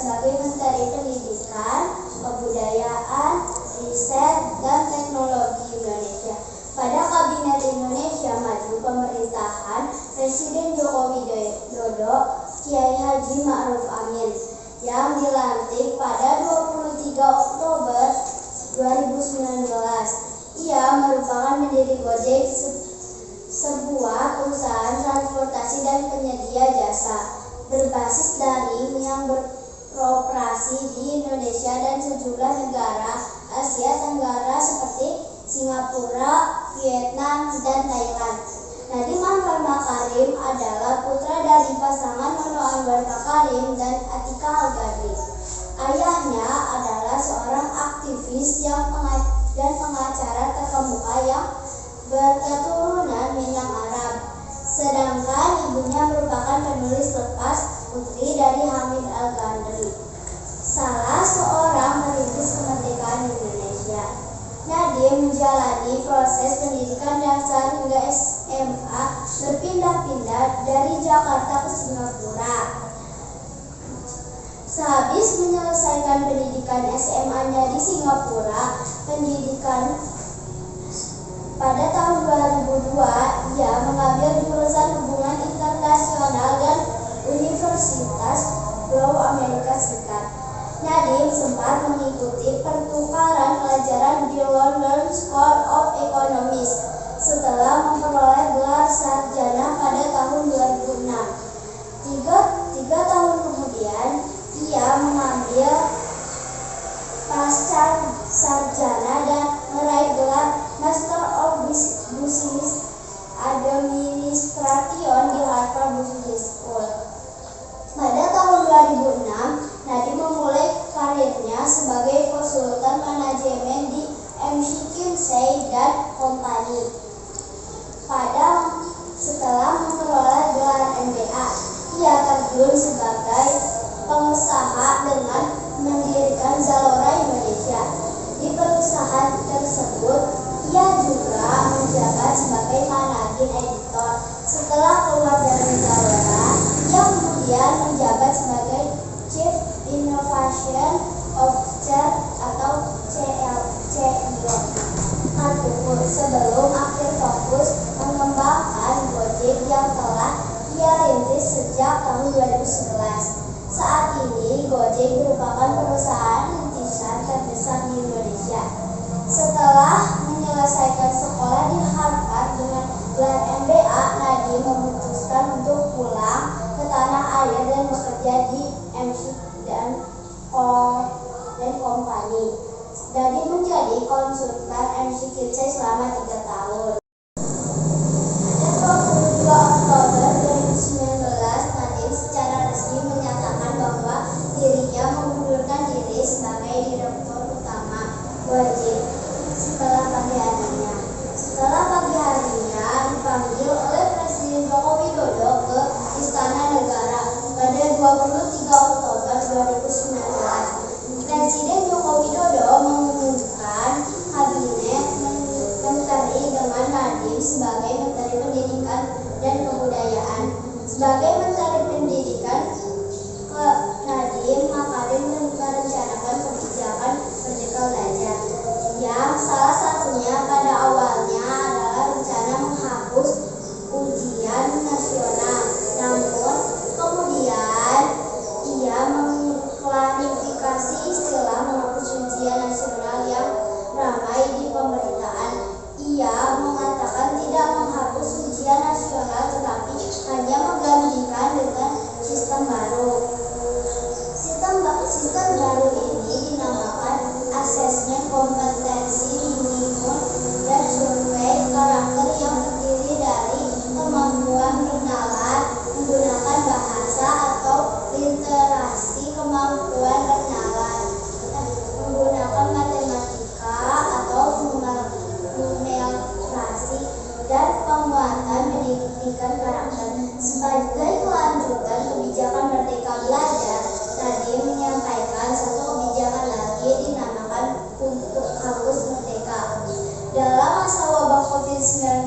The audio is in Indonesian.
sebagai Menteri Pendidikan, Kebudayaan, Riset, dan Teknologi Indonesia. Pada Kabinet Indonesia Maju pemerintahan Presiden Joko Widodo, Kiai Haji Ma'ruf Amin, yang dilantik pada 23 Oktober 2019. Ia merupakan pendiri Gojek, sebuah perusahaan transportasi dan penyedia jasa berbasis daring yang beroperasi di Indonesia dan sejumlah negara Asia Tenggara seperti Singapura, Vietnam, dan Thailand. Nadiem Anwar Makarim adalah putra dari pasangan Nono Anwar Makarim dan Atika Al-Ghazali. Ayahnya adalah seorang aktivis dan pengacara terkemuka yang berketurunan Minang Arab, sedangkan ibunya merupakan penulis lepas putri dari Hamid Al-Ghazali, salah seorang perintis kemerdekaan Indonesia. Nadiem menjalani proses pendidikan dasar hingga SMA berpindah-pindah dari Jakarta ke Singapura. Sehabis menyelesaikan pendidikan SMA-nya di Singapura, pada tahun 2002, ia mengambil jurusan Hubungan Internasional dan Universitas Blau Amerika Serikat. Nadiem sempat mengikuti pertukaran pelajaran di London School of Economics setelah memperoleh gelar sarjana pada tahun 2006. Tiga tahun kemudian, ia mengambil pasca sarjana dan meraih gelar Master of Business Administration di Harvard Business School. Pada tahun 2006, Nadiem memulai karirnya sebagai konsultan manajemen di McKinsey & Company. Setelah memperoleh gelar MBA, ia terjun sebagai pengusaha dengan mendirikan Zalora Indonesia. Di perusahaan tersebut, ia juga menjabat sebagai managing editor. Setelah keluar dari Zalora, ia kemudian menjabat sebagai Chief Innovation Officer atau CIO sebelum akhir fokus mengembangkan Gojek yang telah ia rintis sejak tahun 2011. Saat ini, Gojek merupakan perusahaan rintisan terbesar di Indonesia. Setelah menyelesaikan sekolah di Harvard dengan gelar MBA, Nadiem memutuskan untuk pulang ke tanah air dan bekerja di McKinsey & Company. Nadiem menjadi konsultan McKinsey selama 3 tahun. Pada 22 Oktober 2019, Nadiem secara resmi menyatakan bahwa dirinya mengundurkan diri sebagai Direktur Utama Gojek setelah pagi harinya dipanggil oleh Presiden Joko Widodo ke Istana Negara pada 23 Oktober 2019. Presiden Joko Widodo mengumumkan kabinet menteri dengan Nadiem sebagai Menteri Pendidikan dan Kebudayaan. Sebagai Menteri Pendidikan, Nadiem Makarim merencanakan kebijakan Merdeka Belajar, yang salah satunya pada awalnya adalah rencana menghapus ujian nasional. Namun kemudian ia mengklarifikasi istilah menghapus ujian nasional yang ramai di pemberitaan. Ia mengatakan tidak menghapus ujian nasional, tetapi hanya menggantikan dengan sistem baru. Sistem baru ini dinamakan asesmen kompetensi minimum dan survei karakter yang terdiri dari kemampuan bernalar, menggunakan bahasa atau literasi, kemampuan bernalar, menggunakan matematika atau numerasi, dan penguatan pendidikan karakter. Sebagai kelanjutan kebijakan Merdeka Belajar, Nadiem menyampaikan satu kebijakan lagi dinamakan Untuk Kampus Merdeka. Dalam masa wabah COVID-19,